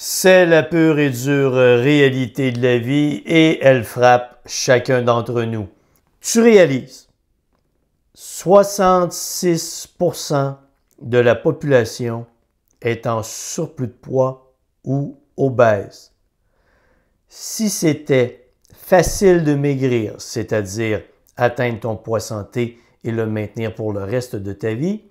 C'est la pure et dure réalité de la vie et elle frappe chacun d'entre nous. Tu réalises, 66% de la population est en surplus de poids ou obèse. Si c'était facile de maigrir, c'est-à-dire atteindre ton poids santé et le maintenir pour le reste de ta vie,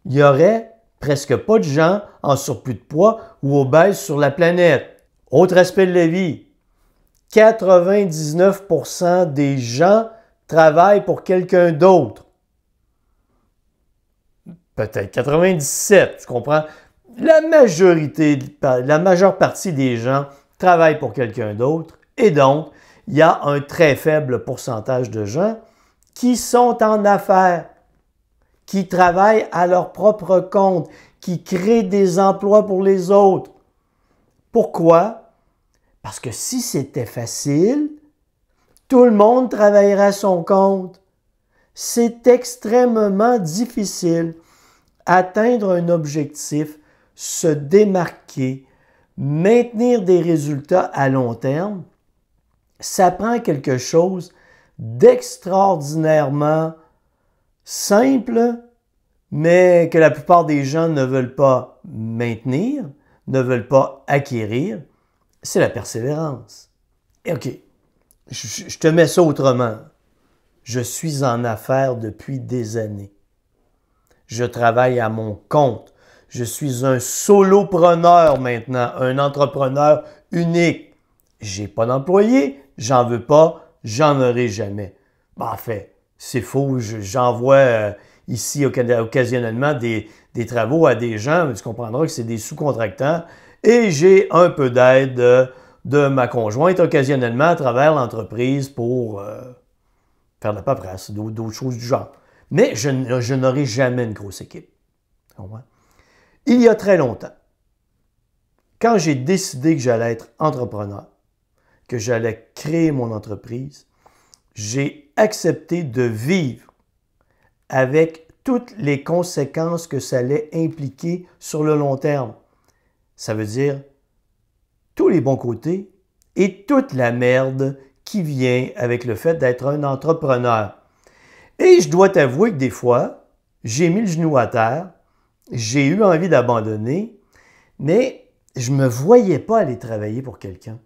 il y aurait presque pas de gens en surplus de poids ou obèses sur la planète. Autre aspect de la vie, 99% des gens travaillent pour quelqu'un d'autre. Peut-être 97, tu comprends? La majeure partie des gens travaillent pour quelqu'un d'autre et donc, il y a un très faible pourcentage de gens qui sont en affaires, qui travaillent à leur propre compte, qui créent des emplois pour les autres. Pourquoi? Parce que si c'était facile, tout le monde travaillerait à son compte. C'est extrêmement difficile. Atteindre un objectif, se démarquer, maintenir des résultats à long terme, ça prend quelque chose d'extraordinairement simple, mais que la plupart des gens ne veulent pas maintenir, ne veulent pas acquérir, c'est la persévérance. Et OK, je te mets ça autrement. Je suis en affaires depuis des années. Je travaille à mon compte. Je suis un solopreneur maintenant, un entrepreneur unique. J'ai pas d'employé, j'en veux pas, j'en aurai jamais. En fait, c'est faux, j'envoie ici occasionnellement des travaux à des gens, mais tu comprendras que c'est des sous-contractants et j'ai un peu d'aide de ma conjointe occasionnellement à travers l'entreprise pour faire de la paperasse, d'autres choses du genre. Mais je n'aurai jamais une grosse équipe. Il y a très longtemps, quand j'ai décidé que j'allais être entrepreneur, que j'allais créer mon entreprise, j'ai accepté de vivre avec toutes les conséquences que ça allait impliquer sur le long terme. Ça veut dire tous les bons côtés et toute la merde qui vient avec le fait d'être un entrepreneur. Et je dois t'avouer que des fois, j'ai mis le genou à terre, j'ai eu envie d'abandonner, mais je ne me voyais pas aller travailler pour quelqu'un.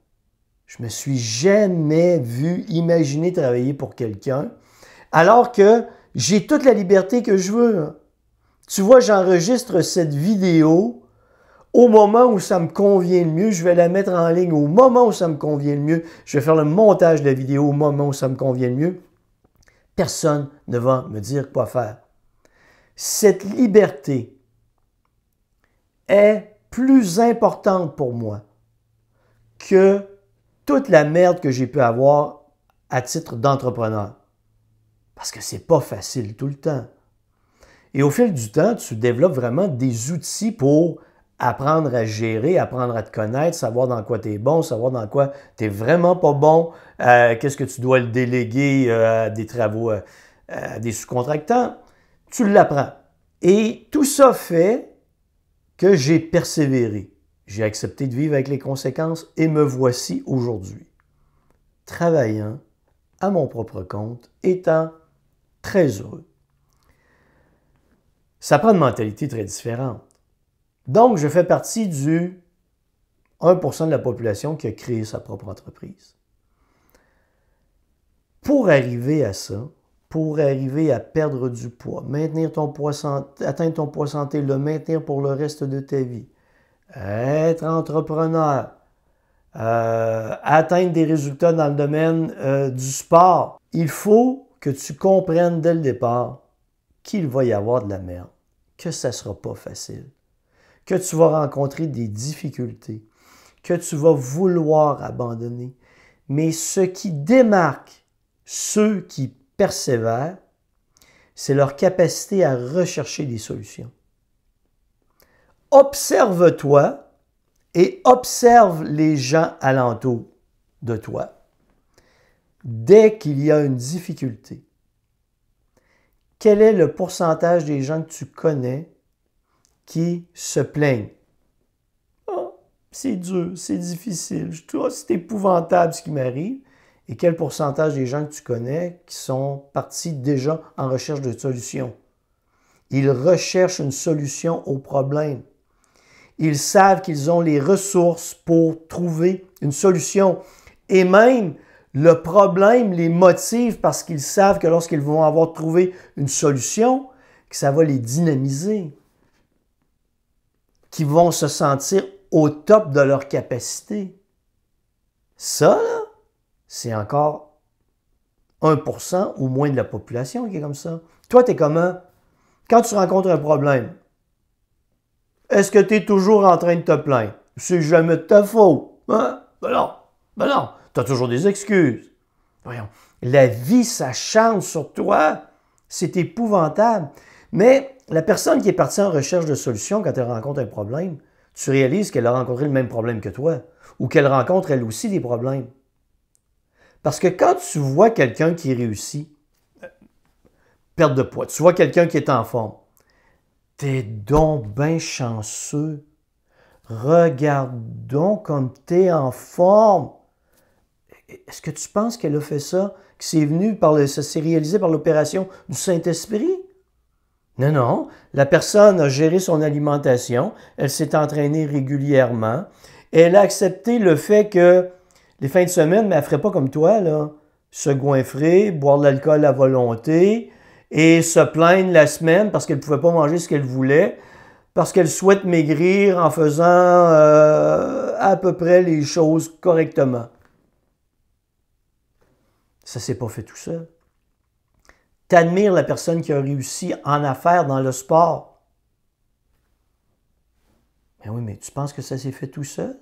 Je me suis jamais vu imaginer travailler pour quelqu'un, alors que j'ai toute la liberté que je veux. Tu vois, j'enregistre cette vidéo au moment où ça me convient le mieux. Je vais la mettre en ligne au moment où ça me convient le mieux. Je vais faire le montage de la vidéo au moment où ça me convient le mieux. Personne ne va me dire quoi faire. Cette liberté est plus importante pour moi que toute la merde que j'ai pu avoir à titre d'entrepreneur. Parce que c'est pas facile tout le temps. Et au fil du temps, tu développes vraiment des outils pour apprendre à gérer, apprendre à te connaître, savoir dans quoi tu es bon, savoir dans quoi tu n'es vraiment pas bon, qu'est-ce que tu dois le déléguer à des travaux, à des sous-contractants. Tu l'apprends. Et tout ça fait que j'ai persévéré. J'ai accepté de vivre avec les conséquences et me voici aujourd'hui, travaillant à mon propre compte, étant très heureux. Ça prend une mentalité très différente. Donc, je fais partie du 1% de la population qui a créé sa propre entreprise. Pour arriver à ça, pour arriver à perdre du poids, maintenir ton poids santé, atteindre ton poids santé, le maintenir pour le reste de ta vie, être entrepreneur, atteindre des résultats dans le domaine du sport, il faut que tu comprennes dès le départ qu'il va y avoir de la merde, que ça ne sera pas facile, que tu vas rencontrer des difficultés, que tu vas vouloir abandonner. Mais ce qui démarque ceux qui persévèrent, c'est leur capacité à rechercher des solutions. Observe-toi et observe les gens alentour de toi. Dès qu'il y a une difficulté, quel est le pourcentage des gens que tu connais qui se plaignent? Oh, c'est dur, c'est difficile. C'est épouvantable ce qui m'arrive. Et quel pourcentage des gens que tu connais qui sont partis déjà en recherche de solutions? Ils recherchent une solution au problème. Ils savent qu'ils ont les ressources pour trouver une solution. Et même, le problème les motive parce qu'ils savent que lorsqu'ils vont avoir trouvé une solution, que ça va les dynamiser, qu'ils vont se sentir au top de leur capacité. Ça, là, c'est encore 1% ou moins de la population qui est comme ça. Toi, tu es comment? Quand tu rencontres un problème, est-ce que tu es toujours en train de te plaindre? C'est jamais de ta faute. Hein? Ben non, tu as toujours des excuses. Voyons, la vie, ça change sur toi. C'est épouvantable. Mais la personne qui est partie en recherche de solutions quand elle rencontre un problème, tu réalises qu'elle a rencontré le même problème que toi ou qu'elle rencontre elle aussi des problèmes. Parce que quand tu vois quelqu'un qui réussit, perte de poids, tu vois quelqu'un qui est en forme, t'es donc bien chanceux. Regarde donc comme t'es en forme. Est-ce que tu penses qu'elle a fait ça, que ça s'est réalisé par l'opération du Saint-Esprit? Non, non. La personne a géré son alimentation, elle s'est entraînée régulièrement, elle a accepté le fait que les fins de semaine, mais elle ne ferait pas comme toi, là, se goinfrer, boire de l'alcool à volonté et se plaindre la semaine parce qu'elle ne pouvait pas manger ce qu'elle voulait, parce qu'elle souhaite maigrir en faisant à peu près les choses correctement. Ça ne s'est pas fait tout seul. Tu admires la personne qui a réussi en affaires dans le sport. Mais oui, mais tu penses que ça s'est fait tout seul?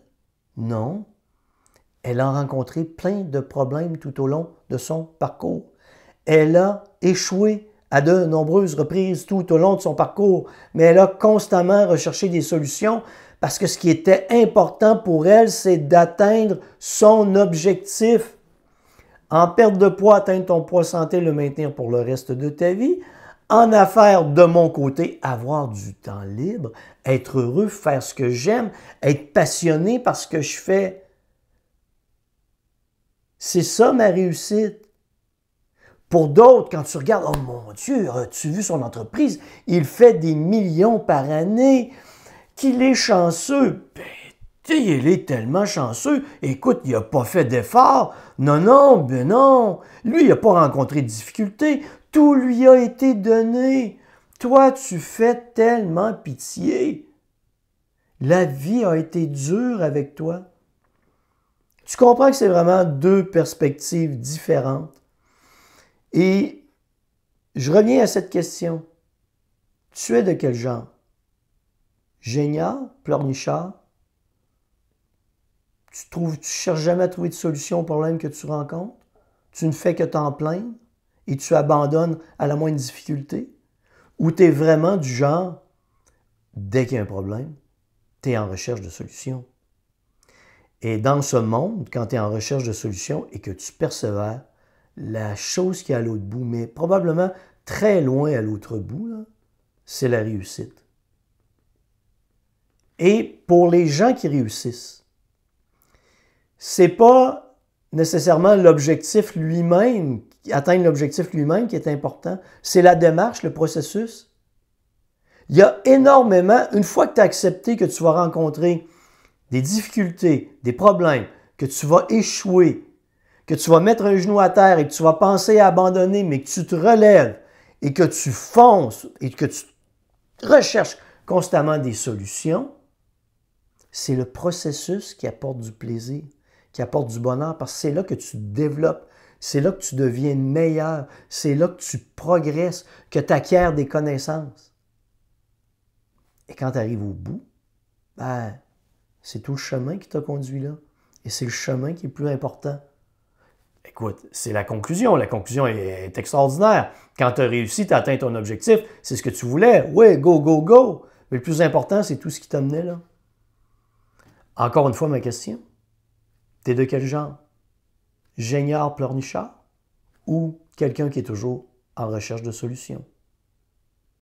Non. Elle a rencontré plein de problèmes tout au long de son parcours. Elle a échoué à de nombreuses reprises tout au long de son parcours, mais elle a constamment recherché des solutions parce que ce qui était important pour elle, c'est d'atteindre son objectif. En perte de poids, atteindre ton poids santé, le maintenir pour le reste de ta vie. En affaires, de mon côté, avoir du temps libre, être heureux, faire ce que j'aime, être passionné par ce que je fais. C'est ça ma réussite. Pour d'autres, quand tu regardes, oh mon Dieu, as-tu vu son entreprise? Il fait des millions par année. Qu'il est chanceux. Ben, il est tellement chanceux. Écoute, il n'a pas fait d'effort. Non, non, ben non. Lui, il n'a pas rencontré de difficultés. Tout lui a été donné. Toi, tu fais tellement pitié. La vie a été dure avec toi. Tu comprends que c'est vraiment deux perspectives différentes. Et je reviens à cette question. Tu es de quel genre? Génial, pleurnichard? Tu cherches jamais à trouver de solution au problème que tu rencontres? Tu ne fais que t'en plaindre et tu abandonnes à la moindre difficulté? Ou tu es vraiment du genre, dès qu'il y a un problème, tu es en recherche de solutions? Et dans ce monde, quand tu es en recherche de solutions et que tu persévères, la chose qui est à l'autre bout, mais probablement très loin à l'autre bout, c'est la réussite. Et pour les gens qui réussissent, c'est pas nécessairement l'objectif lui-même, atteindre l'objectif lui-même qui est important, c'est la démarche, le processus. Il y a énormément, une fois que tu as accepté que tu vas rencontrer des difficultés, des problèmes, que tu vas échouer, que tu vas mettre un genou à terre et que tu vas penser à abandonner, mais que tu te relèves et que tu fonces et que tu recherches constamment des solutions, c'est le processus qui apporte du plaisir, qui apporte du bonheur, parce que c'est là que tu te développes, c'est là que tu deviens meilleur, c'est là que tu progresses, que tu acquiers des connaissances. Et quand tu arrives au bout, ben, c'est tout le chemin qui t'a conduit là. Et c'est le chemin qui est le plus important. Écoute, c'est la conclusion. La conclusion est extraordinaire. Quand tu as réussi, tu as atteint ton objectif, c'est ce que tu voulais. Oui, go, go, go. Mais le plus important, c'est tout ce qui t'a mené là. Encore une fois, ma question. T'es de quel genre? Génial pleurnichard ou quelqu'un qui est toujours en recherche de solutions?